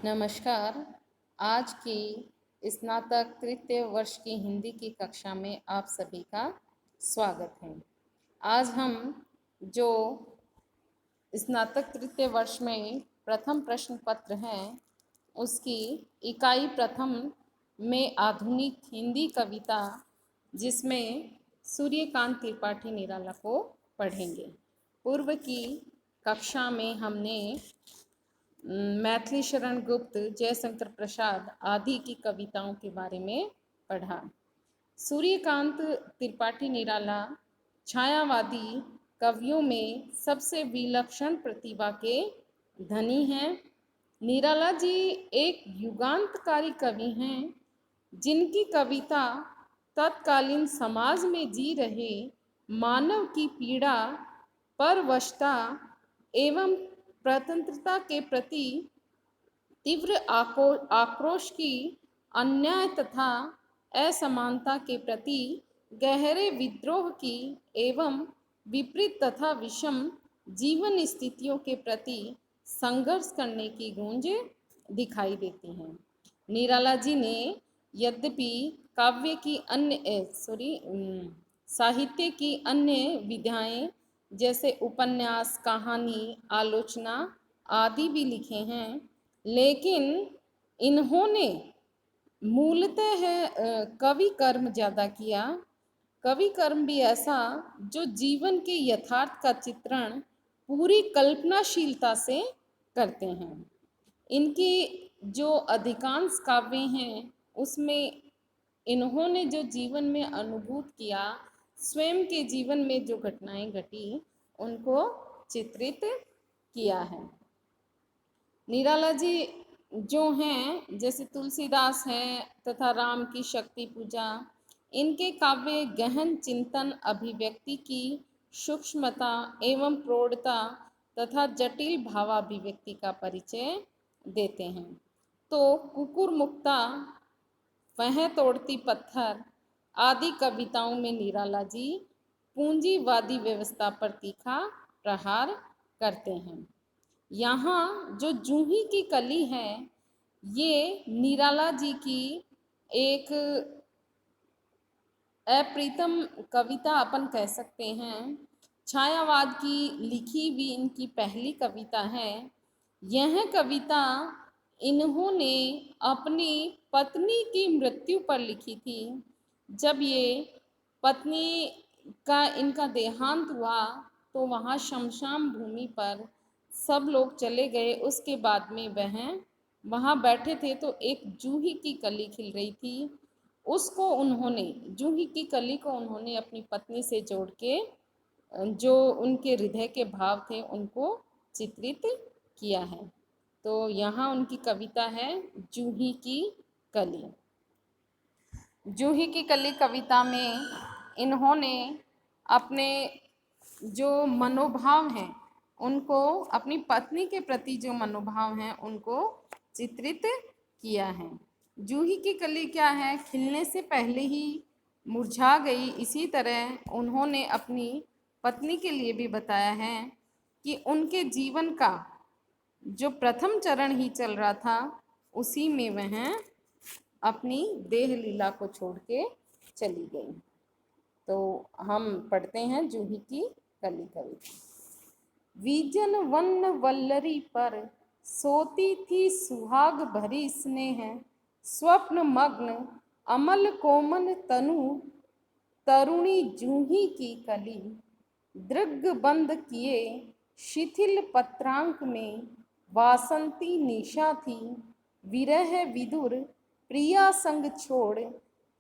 नमस्कार। आज की स्नातक तृतीय वर्ष की हिंदी की कक्षा में आप सभी का स्वागत है। आज हम जो स्नातक तृतीय वर्ष में प्रथम प्रश्न पत्र है उसकी इकाई प्रथम में आधुनिक हिंदी कविता जिसमें सूर्यकांत त्रिपाठी निराला को पढ़ेंगे। पूर्व की कक्षा में हमने मैथिली शरण गुप्त, जयशंकर प्रसाद आदि की कविताओं के बारे में पढ़ा। सूर्यकांत त्रिपाठी निराला छायावादी कवियों में सबसे विलक्षण प्रतिभा के धनी हैं। निराला जी एक युगांतकारी कवि हैं जिनकी कविता तत्कालीन समाज में जी रहे मानव की पीड़ा, परवशता एवं स्वतंत्रता के प्रति तीव्र आक्रोश की, अन्याय तथा असमानता के प्रति गहरे विद्रोह की एवं विपरीत तथा विषम जीवन स्थितियों के प्रति संघर्ष करने की गूंज दिखाई देती हैं। निराला जी ने यद्यपि काव्य की साहित्य की अन्य विधाएं जैसे उपन्यास, कहानी, आलोचना आदि भी लिखे हैं, लेकिन इन्होंने मूलतः कवि कर्म ज़्यादा किया। कवि कर्म भी ऐसा जो जीवन के यथार्थ का चित्रण पूरी कल्पनाशीलता से करते हैं। इनकी जो अधिकांश काव्य हैं उसमें इन्होंने जो जीवन में अनुभूत किया, स्वयं के जीवन में जो घटनाएं घटी उनको चित्रित किया है। निराला जी जो हैं जैसे तुलसीदास हैं तथा राम की शक्ति पूजा, इनके काव्य गहन चिंतन, अभिव्यक्ति की सूक्ष्मता एवं प्रौढ़ता तथा जटिल भावाभिव्यक्ति का परिचय देते हैं। तो कुकुर मुक्ता, वह तोड़ती पत्थर आदि कविताओं में निराला जी पूंजीवादी व्यवस्था पर तीखा प्रहार करते हैं। यहाँ जो जूही की कली है ये निराला जी की एक अप्रीतम कविता अपन कह सकते हैं। छायावाद की लिखी हुई इनकी पहली कविता है। यह कविता इन्होंने अपनी पत्नी की मृत्यु पर लिखी थी। जब ये पत्नी का इनका देहांत हुआ तो वहाँ शमशान भूमि पर सब लोग चले गए। उसके बाद में वह वहाँ बैठे थे तो एक जूही की कली खिल रही थी, उसको उन्होंने, जूही की कली को उन्होंने अपनी पत्नी से जोड़ के जो उनके हृदय के भाव थे उनको चित्रित किया है। तो यहाँ उनकी कविता है जूही की कली। जूही की कली कविता में इन्होंने अपने जो मनोभाव हैं उनको, अपनी पत्नी के प्रति जो मनोभाव हैं उनको चित्रित किया है। जूही की कली क्या है, खिलने से पहले ही मुरझा गई। इसी तरह उन्होंने अपनी पत्नी के लिए भी बताया है कि उनके जीवन का जो प्रथम चरण ही चल रहा था उसी में वह अपनी देह लीला को छोड़ के चली गई। तो हम पढ़ते हैं जूही की कली कविता। विजन वन वल्लरी पर सोती थी सुहाग भरी स्नेह, स्वप्न मग्न अमल कोमल तनु तरुणी जूही की कली। दृग बंद किए शिथिल पत्रांक में वासंती निशा थी, विरह विदुर प्रिया संग छोड़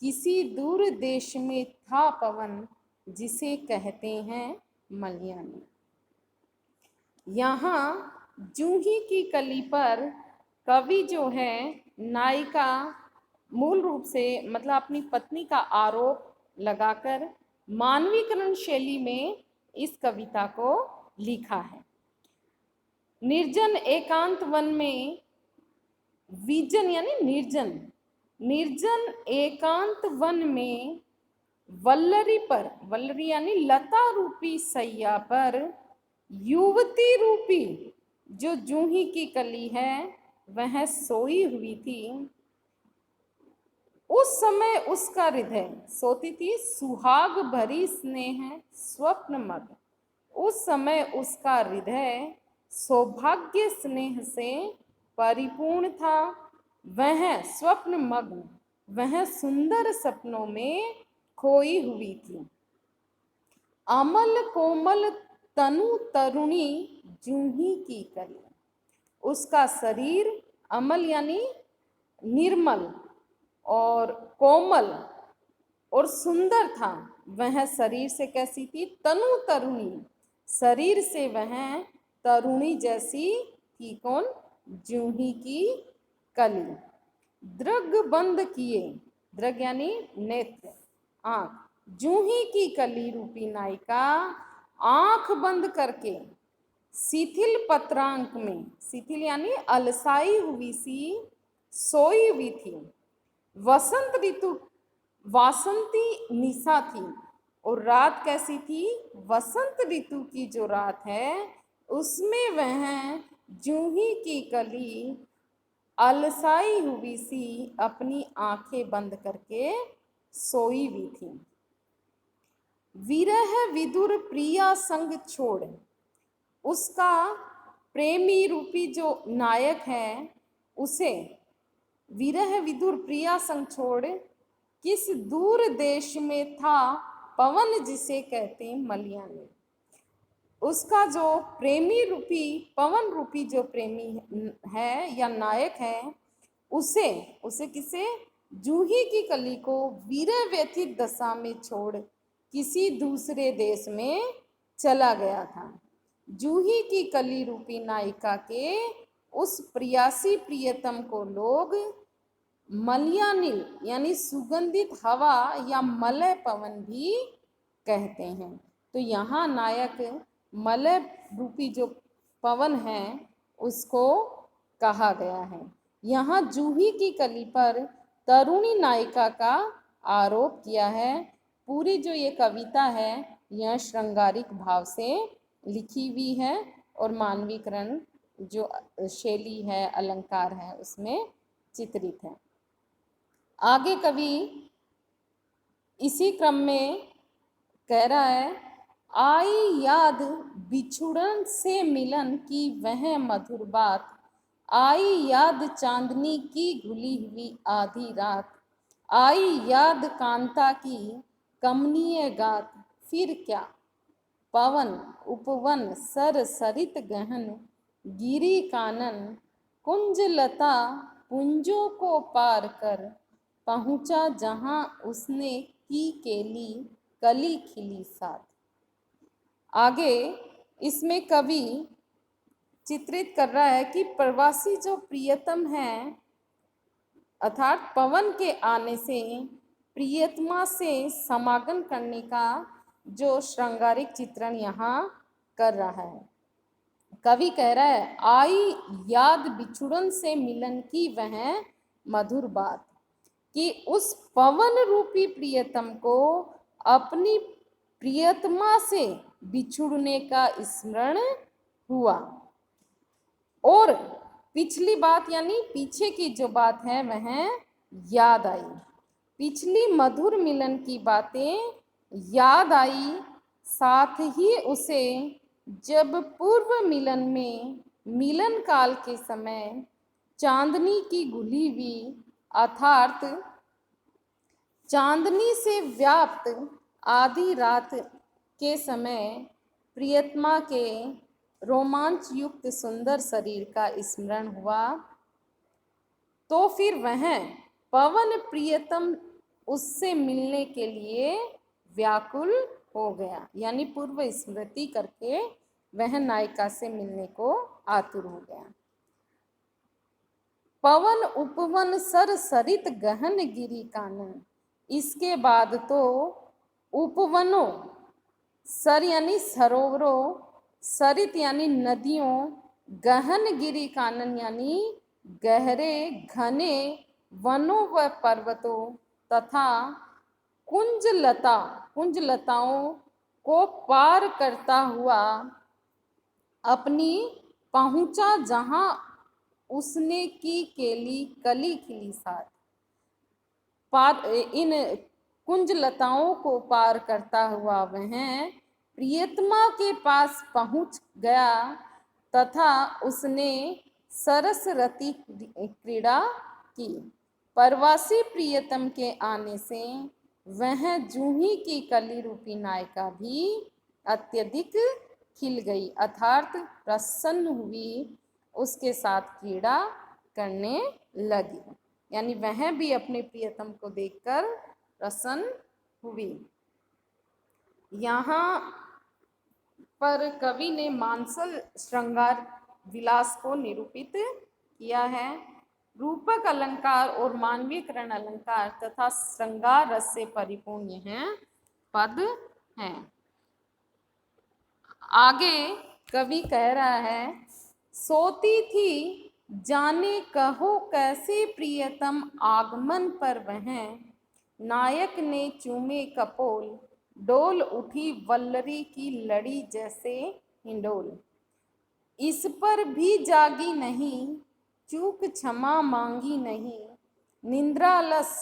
किसी दूर देश में था पवन जिसे कहते हैं मलयानी। यहाँ जूही की कली पर कवि जो है नायिका मूल रूप से मतलब अपनी पत्नी का आरोप लगाकर मानवीकरण शैली में इस कविता को लिखा है। निर्जन एकांत वन में, विजन यानी निर्जन, निर्जन एकांत वन में वल्लरी पर, वल्लरी यानी लता रूपी सैया पर युवती रूपी जो जूही की कली है वह सोई हुई थी, उस समय उसका हृदय, सोती थी सुहाग भरी स्नेह स्वप्न मग, उस समय उसका हृदय सौभाग्य स्नेह से परिपूर्ण था। वह स्वप्न मग्न, वह सुंदर सपनों में खोई हुई थी। अमल कोमल तनु तरुणी जूही की कली, उसका शरीर अमल यानी निर्मल और कोमल और सुंदर था। वह शरीर से कैसी थी? तनु तरुणी, शरीर से वह तरुणी जैसी थी। कौन? जूही की कली। दृग बंद किए, दृग यानी नेत्र, आंख, जूही की कली रूपी नायिका आंख बंद करके शिथिल पत्रांक में, शिथिल यानी अलसाई हुई सी सोई हुई थी। वसंत ऋतु, वासंती निशा थी, और रात कैसी थी? वसंत ऋतु की जो रात है उसमें वह जूही की कली अलसाई हुई सी अपनी आंखें बंद करके सोई हुई थी। विरह विदुर प्रिया संग छोड़, उसका प्रेमी रूपी जो नायक है उसे विरह विदुर प्रिया संग छोड़ किस दूर देश में था पवन जिसे कहते मलियाने, उसका जो प्रेमी रूपी पवन रूपी जो प्रेमी है या नायक है उसे उसे किसे? जूही की कली को विरह व्यथित दशा में छोड़ किसी दूसरे देश में चला गया था। जूही की कली रूपी नायिका के उस प्रियासी प्रियतम को लोग मलयानिल यानी सुगंधित हवा या मलय पवन भी कहते हैं। तो यहाँ नायक मलय रूपी जो पवन है उसको कहा गया है। यहाँ जूही की कली पर तरुणी नायिका का आरोप किया है। पूरी जो ये कविता है यह श्रृंगारिक भाव से लिखी हुई है और मानवीकरण जो शैली है, अलंकार है, उसमें चित्रित है। आगे कवि इसी क्रम में कह रहा है, आई याद बिछुड़न से मिलन की वह मधुर बात, आई याद चांदनी की घुली हुई आधी रात, आई याद कांता की कमनीय गात, फिर क्या पवन उपवन सर सरित गहन गिरी कानन, कुंज लता पुंजों को पार कर पहुंचा जहां उसने की केली कली खिली साथ। आगे इसमें कवि चित्रित कर रहा है कि प्रवासी जो प्रियतम है अर्थात पवन के आने से प्रियतमा से समागम करने का जो श्रृंगारिक चित्रण यहाँ कर रहा है। कवि कह रहा है, आई याद बिछुड़न से मिलन की वह मधुर बात, कि उस पवन रूपी प्रियतम को अपनी प्रियतमा से बिछुड़ने का स्मरण हुआ। और पिछली बात यानी पीछे की जो बात है वह याद आई, पिछली मधुर मिलन की बातें याद आई। साथ ही उसे जब पूर्व मिलन में मिलन काल के समय चांदनी की घुली हुई अर्थात चांदनी से व्याप्त आधी रात के समय प्रियतमा के रोमांच युक्त सुंदर शरीर का स्मरण हुआ, तो फिर वह पवन प्रियतम उससे मिलने के लिए व्याकुल हो गया, यानी पूर्व स्मृति करके वह नायिका से मिलने को आतुर हो गया। पवन उपवन सर सरित गहन गिरी कानन, इसके बाद तो उपवनों, सर यानी सरोवरों, सरित यानी नदियों, गहन गिरी कानन यानी गहरे घने वनों व पर्वतों तथा कुंजलता, कुंजलताओं को पार करता हुआ अपनी पहुंचा जहां उसने की केली कली खिली साथ। पार इन कुंजलताओं को पार करता हुआ वह प्रियतमा के पास पहुंच गया तथा उसने सरस रति क्रीड़ा की। परवासी प्रियतम के आने से वह जूही की कली रूपी नायिका भी अत्यधिक खिल गई अर्थात प्रसन्न हुई, उसके साथ क्रीड़ा करने लगी। यानी वह भी अपने प्रियतम को देखकर प्रसन्न हुई। यहाँ पर कवि ने मानसल श्रृंगार विलास को निरूपित किया है। रूपक अलंकार और मानवीकरण अलंकार तथा श्रृंगार रस से परिपूर्ण यह पद हैं। आगे कवि कह रहा है, सोती थी जाने कहो कैसे प्रियतम आगमन पर वह, नायक ने चूमे कपोल डोल उठी वल्लरी की लड़ी जैसे हिंडोल। इस पर भी जागी नहीं चूक क्षमा मांगी नहीं, निंद्रालस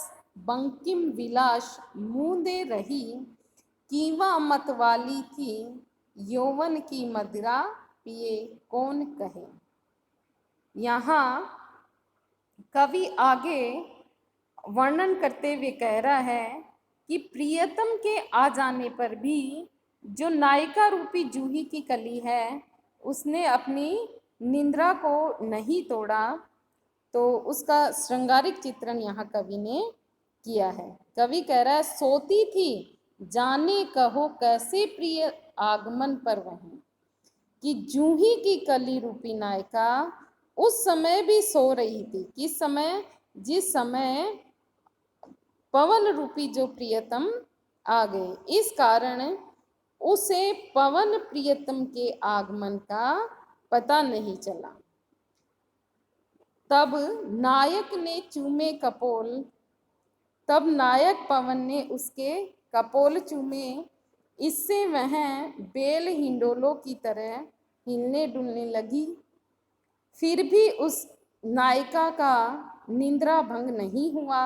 बंकिम विलास मूंदे रही, कीवा मत वाली थी यौवन की मदिरा पिए कौन कहे। यहाँ कवि आगे वर्णन करते हुए कह रहा है कि प्रियतम के आ जाने पर भी जो नायिका रूपी जूही की कली है उसने अपनी निंद्रा को नहीं तोड़ा। तो उसका श्रृंगारिक चित्रण यहाँ कवि ने किया है। कवि कह रहा है, सोती थी जाने कहो कैसे प्रिय आगमन पर वह, कि जूही की कली रूपी नायिका उस समय भी सो रही थी। किस समय? जिस समय पवन रूपी जो प्रियतम आ गए, इस कारण उसे पवन प्रियतम के आगमन का पता नहीं चला। तब नायक ने चूमे कपोल, तब नायक पवन ने उसके कपोल चूमे, इससे वह बेल हिंडोलों की तरह हिलने डुलने लगी। फिर भी उस नायिका का निंद्रा भंग नहीं हुआ,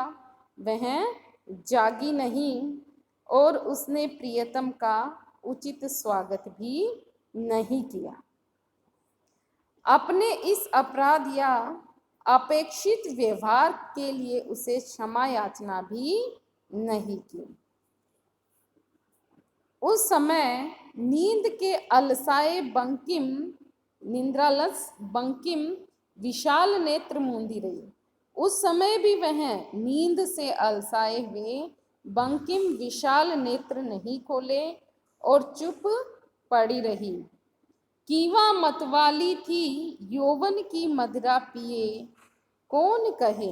वह जागी नहीं और उसने प्रियतम का उचित स्वागत भी नहीं किया। अपने इस अपराध या अपेक्षित व्यवहार के लिए उसे क्षमा याचना भी नहीं की। उस समय नींद के अलसाए बंकिम, निंद्रालस बंकिम विशाल नेत्र मूंदी रही। उस समय भी वह नींद से अलसाए हुए बंकिम विशाल नेत्र नहीं खोले और चुप पड़ी रही। कीवा मतवाली थी यौवन की मदिरा पिए कौन कहे।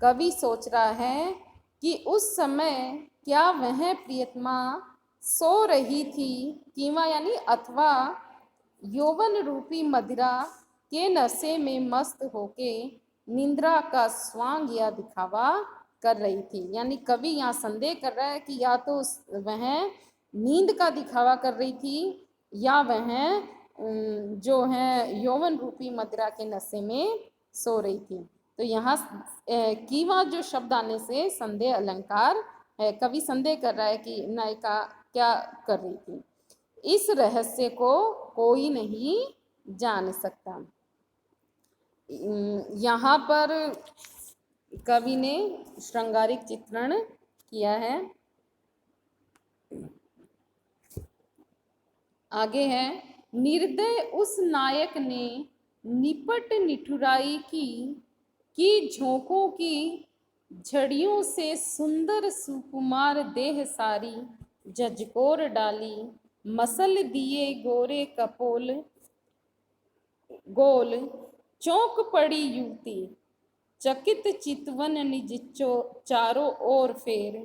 कवि सोच रहा है कि उस समय क्या वह प्रियतमा सो रही थी, कीवा यानी अथवा यौवन रूपी मदिरा के नशे में मस्त होके निंद्रा का स्वांग या दिखावा कर रही थी। यानी कवि यहाँ संदेह कर रहा है कि या तो वह नींद का दिखावा कर रही थी या वह जो है यौवन रूपी मदिरा के नशे में सो रही थी। तो यहाँ कीवा जो शब्द आने से संदेह अलंकार है। कवि संदेह कर रहा है कि नायिका क्या कर रही थी। इस रहस्य को कोई नहीं जान सकता। यहाँ पर कवि ने श्रृंगारिक चित्रण किया है। आगे है, निर्दय उस नायक ने निपट निठुराई की झोंकों की झड़ियों से सुंदर सुकुमार देह सारी जजकोर डाली, मसल दिए गोरे कपोल गोल, चौंक पड़ी युवती चकित चितवन निज चारों ओर फेर,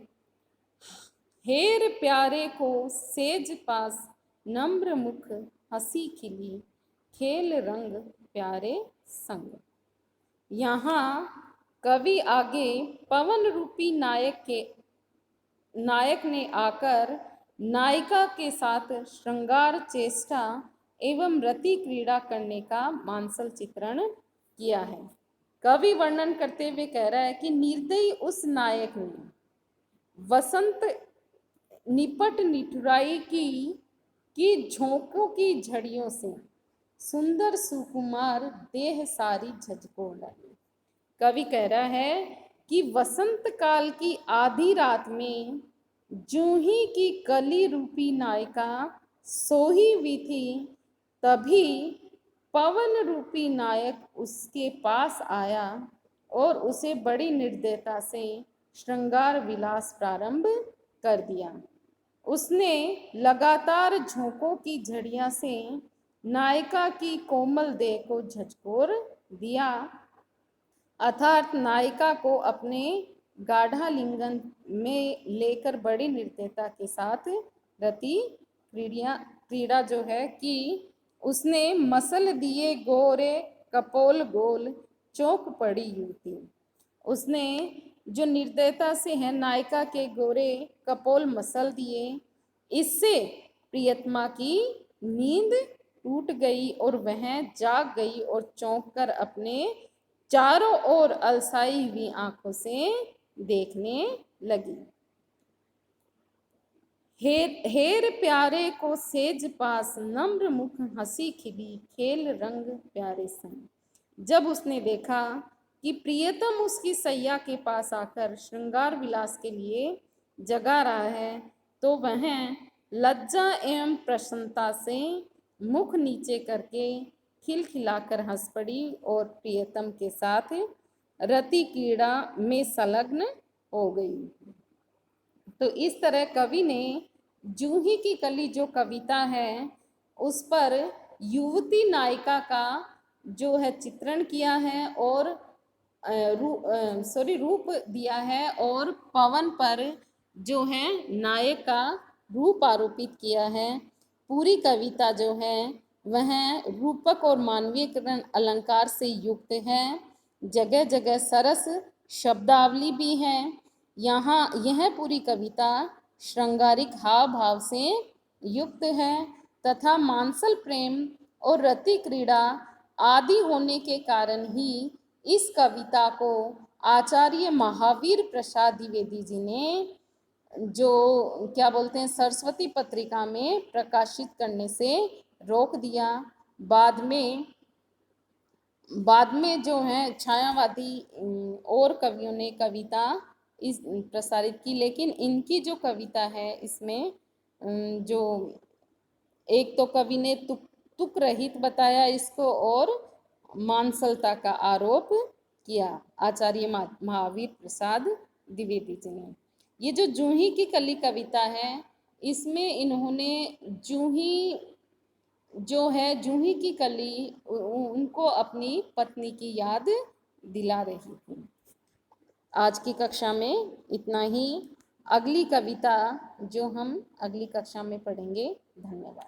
हेर प्यारे को सेज पास नम्र मुख हंसी खिली, खेल रंग प्यारे संग। यहाँ कवि आगे पवन रूपी नायक ने आकर नायिका के साथ श्रृंगार चेष्टा एवं रति क्रीड़ा करने का मानसल चित्रण किया है। कवि वर्णन करते हुए कह रहा है कि निर्दयी उस नायक ने वसंत निपट निठुराई की झोंकों की झड़ियों से सुंदर सुकुमार देह सारी झकझोर डाली। कवि कह रहा है कि वसंत काल की आधी रात में जूही की कली रूपी नायिका सोई हुई थी, तभी पवन रूपी नायक उसके पास आया और उसे बड़ी निर्दयता से श्रृंगार विलास प्रारंभ कर दिया। उसने लगातार झोंकों की झड़िया से नायिका की कोमल देह को झकझोर दिया, अर्थात नायिका को अपने गाढ़ालिंगन में लेकर बड़ी निर्दयता के साथ रति क्रीड़ा जो है कि उसने मसल दिए गोरे कपोल गोल चौक पड़ी युवती। उसने जो निर्दयता से है नायिका के गोरे कपोल मसल दिए, इससे प्रियतमा की नींद टूट गई और वह जाग गई और चौंक कर अपने चारों ओर अलसाई हुई आंखों से देखने लगी। हेर प्यारे को सेज पास नम्र मुख हंसी खिली खेल रंग प्यारे संग। जब उसने देखा कि प्रियतम उसकी सैया के पास आकर श्रृंगार विलास के लिए जगा रहा है, तो वह लज्जा एवं प्रसन्नता से मुख नीचे करके खिलखिलाकर हंस पड़ी और प्रियतम के साथ रति क्रीड़ा में संलग्न हो गई। तो इस तरह कवि ने जूही की कली जो कविता है उस पर युवती नायिका का जो है चित्रण किया है और रूप दिया है, और पवन पर जो है नायक का रूप आरोपित किया है। पूरी कविता जो है वह रूपक और मानवीयकरण अलंकार से युक्त है। जगह जगह सरस शब्दावली भी है। यहाँ यह पूरी कविता श्रृंगारिक हाव भाव से युक्त है तथा मानसल प्रेम और रति क्रीड़ा आदि होने के कारण ही इस कविता को आचार्य महावीर प्रसाद द्विवेदी जी ने जो क्या बोलते हैं सरस्वती पत्रिका में प्रकाशित करने से रोक दिया। बाद में जो है छायावादी और कवियों ने कविता इस प्रसारित की, लेकिन इनकी जो कविता है इसमें जो एक तो कवि ने तुक रहित बताया इसको और मानसलता का आरोप किया आचार्य महावीर प्रसाद द्विवेदी जी ने। ये जो जूही की कली कविता है इसमें इन्होंने जूही जो है जूही की कली उनको अपनी पत्नी की याद दिला रही थी। आज की कक्षा में इतना ही। अगली कविता जो हम अगली कक्षा में पढ़ेंगे। धन्यवाद।